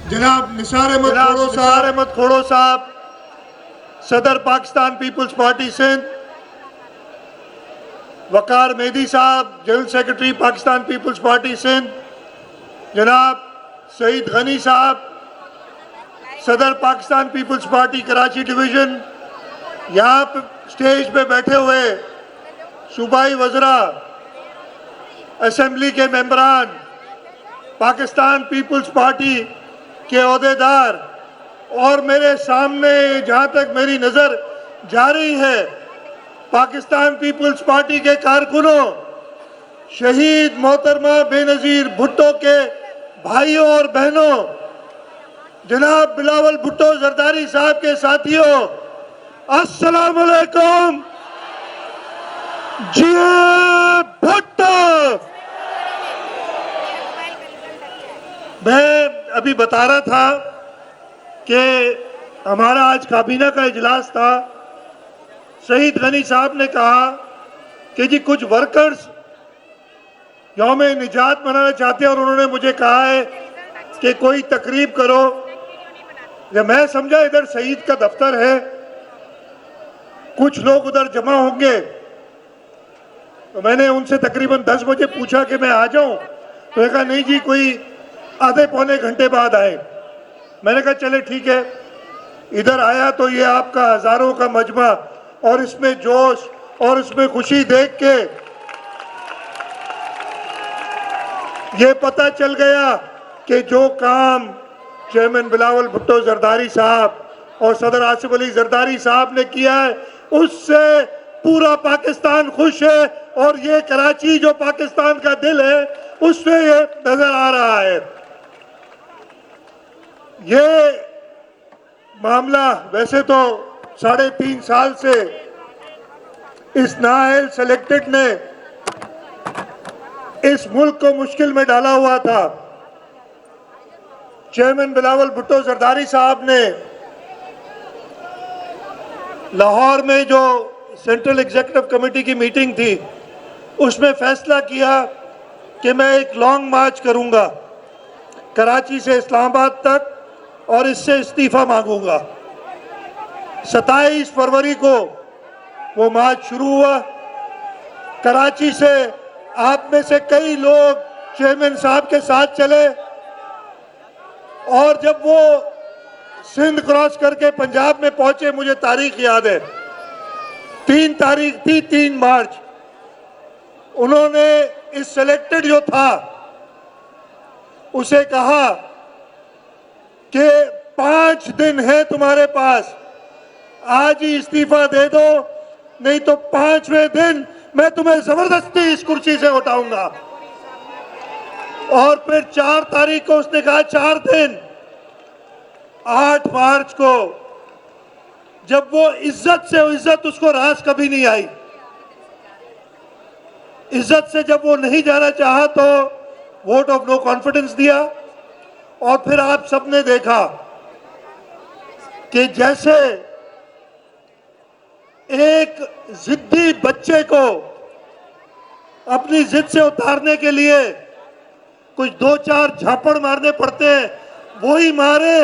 जनाब निसार अहमद खोड़ो साहब, सदर पाकिस्तान पीपल्स पार्टी सिंध, वकार मेहदी साहब, जनरल सेक्रेटरी पाकिस्तान पीपल्स पार्टी सिंध, जनाब सईद गनी साहब, सदर पाकिस्तान पीपल्स पार्टी कराची डिवीज़न, यहाँ स्टेज पे बैठे हुए सूबाई वज़रा, असेंबली के मेंबरान, पाकिस्तान पीपल्स पार्टी के ओहदेदार और मेरे सामने जहाँ तक मेरी नज़र जा रही है पाकिस्तान पीपल्स पार्टी के कारकुनों, शहीद मोहतरमा बेनज़ीर भुट्टो के भाइयों और बहनों, जनाब बिलावल भुट्टो जरदारी साहब के साथियों, अस्सलाम वालेकुम। जी भुट्टो। मैं अभी बता रहा था कि हमारा आज काबीना का इजलास था। शहीद गनी साहब ने कहा कि जी कुछ वर्कर्स यौम निजात मनाना चाहते हैं और उन्होंने मुझे कहा है कि कोई तकरीब करो। जब मैं समझा इधर शहीद का दफ्तर है, कुछ लोग उधर जमा होंगे, तो मैंने उनसे तकरीबन 10 बजे पूछा कि मैं आ जाऊं, तो उन्होंने कहा नहीं जी कोई आधे पौने घंटे बाद आए। मैंने कहा चले ठीक है। इधर आया तो ये आपका हजारों का मजमा और इसमें जोश और इसमें खुशी देख के ये पता चल गया कि जो काम चेयरमैन बिलावल भुट्टो जरदारी साहब और सदर आसिफ अली जरदारी साहब ने किया है उससे पूरा पाकिस्तान खुश है और ये कराची जो पाकिस्तान का दिल है उसमें ये नजर आ रहा है। ये मामला वैसे तो 3.5 साल से इस नाअहल सेलेक्टेड ने इस मुल्क को मुश्किल में डाला हुआ था। चेयरमैन बिलावल भुट्टो जरदारी साहब ने लाहौर में जो सेंट्रल एग्जीक्यूटिव कमेटी की मीटिंग थी उसमें फैसला किया कि मैं एक लॉन्ग मार्च करूंगा कराची से इस्लामाबाद तक और इससे इस्तीफा मांगूंगा। 27 फरवरी को वो मार्च शुरू हुआ। कराची से आप में से कई लोग चेयरमैन साहब के साथ चले और जब वो सिंध क्रॉस करके पंजाब में पहुंचे, मुझे तारीख याद है, 3 तारीख थी 3 मार्च। उन्होंने इस सेलेक्टेड जो था उसे कहा कि 5 दिन है तुम्हारे पास, आज ही इस्तीफा दे दो, नहीं तो 5वें दिन मैं तुम्हें जबरदस्ती इस कुर्सी से उठाऊंगा। और फिर 4 तारीख को उसने कहा 4 दिन। 8 मार्च को जब वो इज्जत उसको रास कभी नहीं आई, इज्जत से जब वो नहीं जाना चाहा तो वोट ऑफ नो कॉन्फिडेंस दिया। और फिर आप सबने देखा कि जैसे एक जिद्दी बच्चे को अपनी जिद से उतारने के लिए कुछ 2-4 झापड़ मारने पड़ते हैं, वही मारे,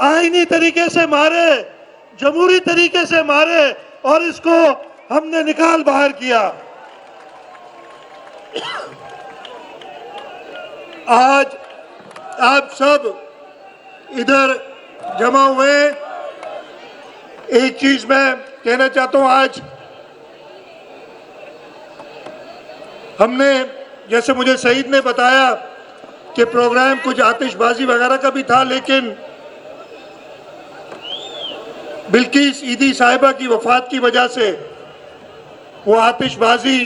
आईनी तरीके से मारे, जमहूरी तरीके से मारे और इसको हमने निकाल बाहर किया। आज आप सब इधर जमा हुए, एक चीज मैं कहना चाहता हूं, आज हमने, जैसे मुझे सईद ने बताया कि प्रोग्राम कुछ आतिशबाजी वगैरह का भी था, लेकिन बिल्किस ईदी साहिबा की वफात की वजह से वो आतिशबाजी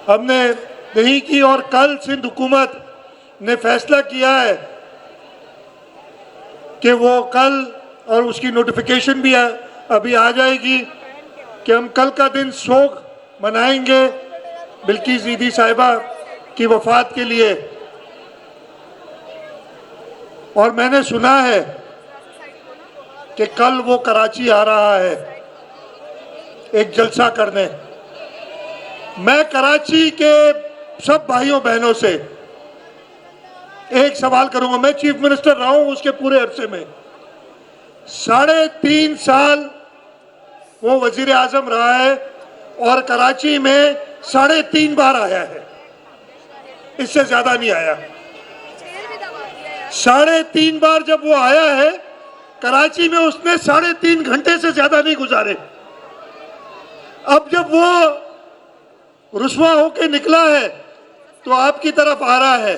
हमने नहीं की। और कल सिंध हुकूमत ने फैसला किया है कि वो कल, और उसकी नोटिफिकेशन भी अभी आ जाएगी, कि हम कल का दिन शोक मनाएंगे बिल्किस ईदी साहिबा की वफात के लिए। और मैंने सुना है कि कल वो कराची आ रहा है एक जलसा करने। मैं कराची के सब भाइयों बहनों से एक सवाल करूंगा, मैं चीफ मिनिस्टर रहा हूं उसके पूरे अरसे में 3.5 साल वो वजीर आजम रहा है और कराची में 3.5 बार आया है, इससे ज्यादा नहीं आया। 3.5 बार जब वो आया है कराची में, उसने 3.5 घंटे से ज्यादा नहीं गुजारे। अब जब वो रुस्वा होके निकला है तो आपकी तरफ आ रहा है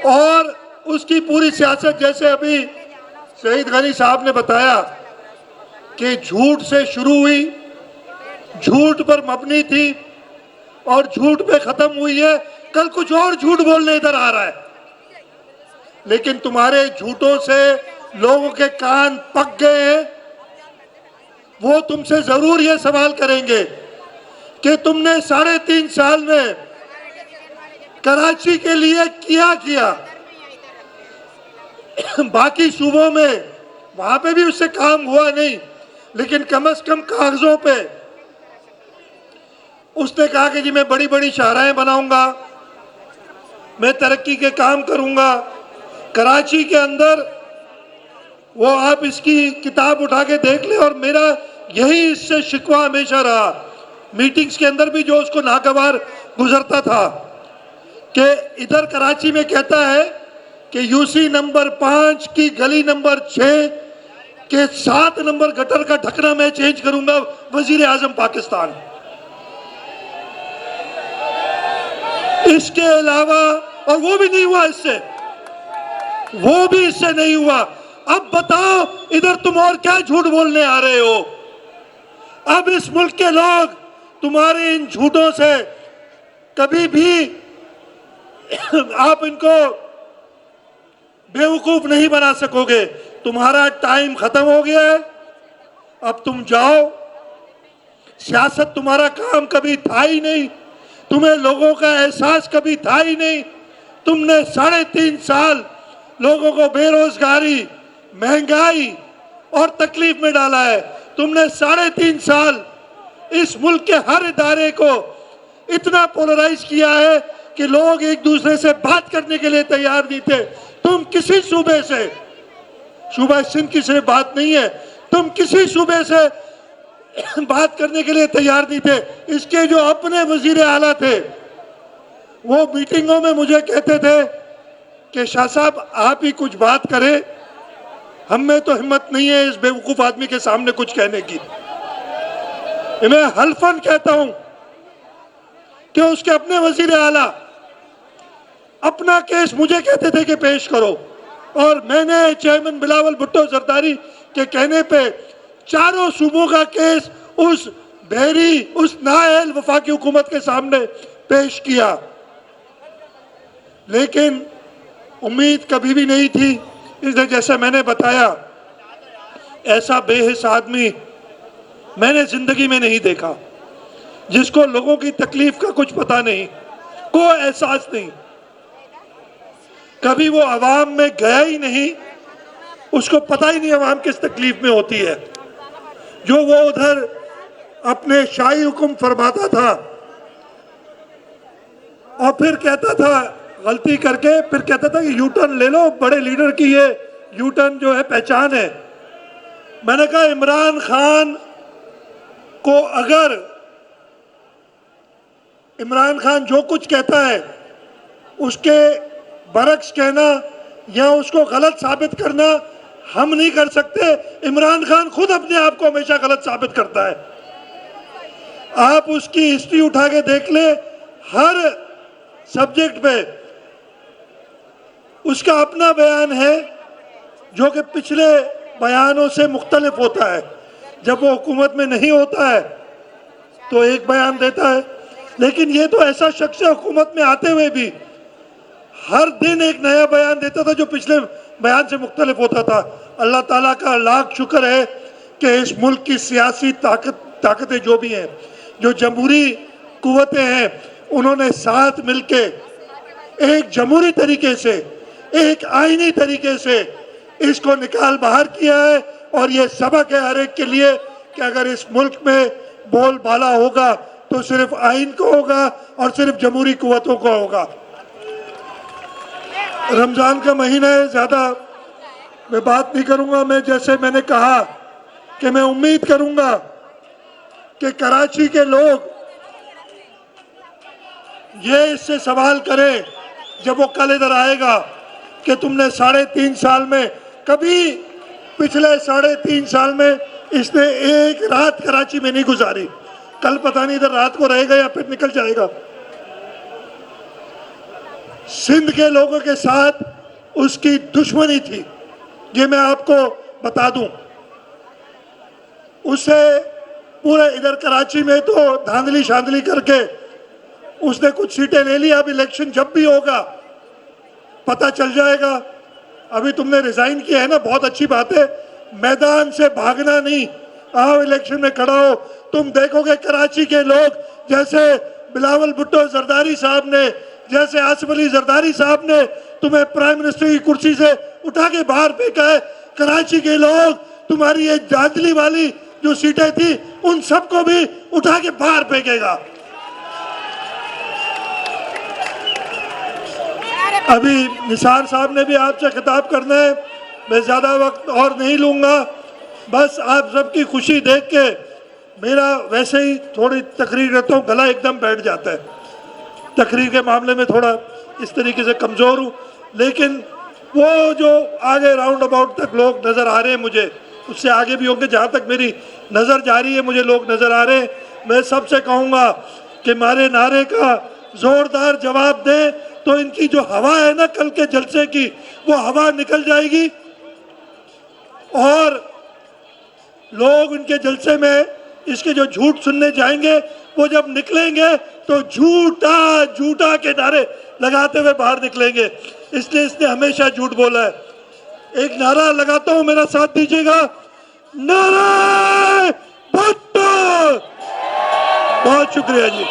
और उसकी पूरी सियासत, जैसे अभी शहीद गनी साहब ने बताया कि झूठ से शुरू हुई, झूठ पर मबनी थी और झूठ पे खत्म हुई है, कल कुछ और झूठ बोलने इधर आ रहा है। लेकिन तुम्हारे झूठों से लोगों के कान पक गए हैं। वो तुमसे जरूर ये सवाल करेंगे कि तुमने 3.5 साल में कराची के लिए किया। बाकी सूबों में वहां पे भी उससे काम हुआ नहीं, लेकिन कम से कम कागजों पे उसने कहा कि जी मैं बड़ी बड़ी शाहराहें बनाऊंगा, मैं तरक्की के काम करूंगा। कराची के अंदर वो, आप इसकी किताब उठा के देख ले, और मेरा यही इससे शिकवा हमेशा रहा, मीटिंग्स के अंदर भी जो उसको नागवार गुजरता था कि इधर कराची में कहता है कि यूसी नंबर 5 की गली नंबर 6 के 7 नंबर गटर का ढकना मैं चेंज करूंगा वजीर आजम पाकिस्तान। इसके अलावा, और वो भी नहीं हुआ इससे, वो भी इससे नहीं हुआ। अब बताओ इधर तुम और क्या झूठ बोलने आ रहे हो? अब इस मुल्क के लोग तुम्हारे इन झूठों से कभी भी आप इनको बेवकूफ नहीं बना सकोगे। तुम्हारा टाइम खत्म हो गया है, अब तुम जाओ। सियासत तुम्हारा काम कभी था ही नहीं, तुम्हें लोगों का एहसास कभी था ही नहीं। तुमने 3.5 साल लोगों को बेरोजगारी, महंगाई और तकलीफ में डाला है। तुमने 3.5 साल इस मुल्क के हर इदारे को इतना पोलराइज किया है कि लोग एक दूसरे से बात करने के लिए तैयार नहीं थे। तुम किसी सूबे से, सूबा सिंध की सिर्फ बात नहीं है, तुम किसी सूबे से बात करने के लिए तैयार नहीं थे। इसके जो अपने वजीर आला थे वो मीटिंगों में मुझे कहते थे कि शाह साहब आप ही कुछ बात करें, हम में तो हिम्मत नहीं है इस बेवकूफ आदमी के सामने कुछ कहने की। मैं हल्फन कहता हूं कि उसके अपने वजीर आला अपना केस मुझे कहते थे कि पेश करो, और मैंने चेयरमैन बिलावल भुट्टो जरदारी के कहने पे चारों सूबों का केस उस बहरी, उस नाअहल वफाकी हुकूमत के सामने पेश किया। लेकिन उम्मीद कभी भी नहीं थी, इसलिए जैसे मैंने बताया ऐसा बेहिस आदमी मैंने जिंदगी में नहीं देखा, जिसको लोगों की तकलीफ का कुछ पता नहीं, कोई एहसास नहीं, कभी वो अवाम में गया ही नहीं, उसको पता ही नहीं अवाम किस तकलीफ में होती है। जो वो उधर अपने शाही हुक्म फरमाता था और फिर कहता था गलती करके, फिर कहता था कि यू टर्न ले लो, बड़े लीडर की ये यू टर्न जो है पहचान है। मैंने कहा इमरान खान को, अगर इमरान खान जो कुछ कहता है उसके बरक्स कहना या उसको गलत साबित करना हम नहीं कर सकते। इमरान खान खुद अपने आप को हमेशा गलत साबित करता है। आप उसकी हिस्ट्री उठा के देख ले, हर सब्जेक्ट पे उसका अपना बयान है जो कि पिछले बयानों से मुख्तलिफ होता है। जब वो हुकूमत में नहीं होता है तो एक बयान देता है, लेकिन ये तो ऐसा शख्स है हुकूमत में आते हुए भी हर दिन एक नया बयान देता था जो पिछले बयान से मुख्तलिफ होता था। अल्लाह ताला का लाख शुक्र है कि इस मुल्क की सियासी ताकतें जो भी हैं, जो जमहूरी कुव्वतें हैं, उन्होंने साथ मिलके एक जमहूरी तरीके से, एक आईनी तरीके से इसको निकाल बाहर किया है। और ये सबक है हर एक के लिए कि अगर इस मुल्क में बोलबाला होगा तो सिर्फ आइन को होगा और सिर्फ जमहूरी कुव्वतों को होगा। रमजान का महीना है, ज्यादा मैं बात नहीं करूंगा। मैं जैसे मैंने कहा कि मैं उम्मीद करूंगा कि कराची के लोग ये इससे सवाल करें जब वो कल इधर आएगा कि तुमने 3.5 साल में, कभी पिछले 3.5 साल में इसने एक रात कराची में नहीं गुजारी। कल पता नहीं इधर रात को रहेगा या फिर निकल जाएगा। सिंध के लोगों के साथ उसकी दुश्मनी थी, ये मैं आपको बता दूं। उसे पूरे इधर कराची में तो धांधली शांधली करके उसने कुछ सीटें ले ली। अब इलेक्शन जब भी होगा पता चल जाएगा। अभी तुमने रिजाइन किया है ना, बहुत अच्छी बात है, मैदान से भागना नहीं, आओ इलेक्शन में खड़ा हो। तुम देखोगे कराची के लोग, जैसे बिलावल भुट्टो जरदारी साहब ने, जैसे आसिफ अली जरदारी साहब ने तुम्हें प्राइम मिनिस्टर की कुर्सी से उठा के बाहर फेंका है, कराची के लोग तुम्हारी ये धांधली वाली जो सीटें थी उन सबको भी उठा के बाहर फेंकेगा। अभी निसार साहब ने भी आपसे खिताब करना है, मैं ज्यादा वक्त और नहीं लूंगा। बस आप सबकी खुशी देख के मेरा वैसे ही थोड़ी तकरीर करता हूँ, गला एकदम बैठ जाता है। तकरीर के मामले में थोड़ा इस तरीके से कमजोर हूँ, लेकिन वो जो आगे राउंड अबाउट तक लोग नजर आ रहे हैं मुझे, उससे आगे भी होंगे। जहाँ तक मेरी नजर जा रही है मुझे लोग नजर आ रहे हैं। मैं सबसे कहूँगा कि हमारे नारे का जोरदार जवाब दें तो इनकी जो हवा है ना कल के जलसे की, वो हवा निकल जाएगी और लोग इनके जलसे में इसके जो झूठ सुनने जाएंगे वो जब निकलेंगे तो झूठा झूठा के नारे लगाते हुए बाहर निकलेंगे। इसलिए इसने हमेशा झूठ बोला है। एक नारा लगाता हूं, मेरा साथ दीजिएगा, नारे भुट्टो। बहुत शुक्रिया जी।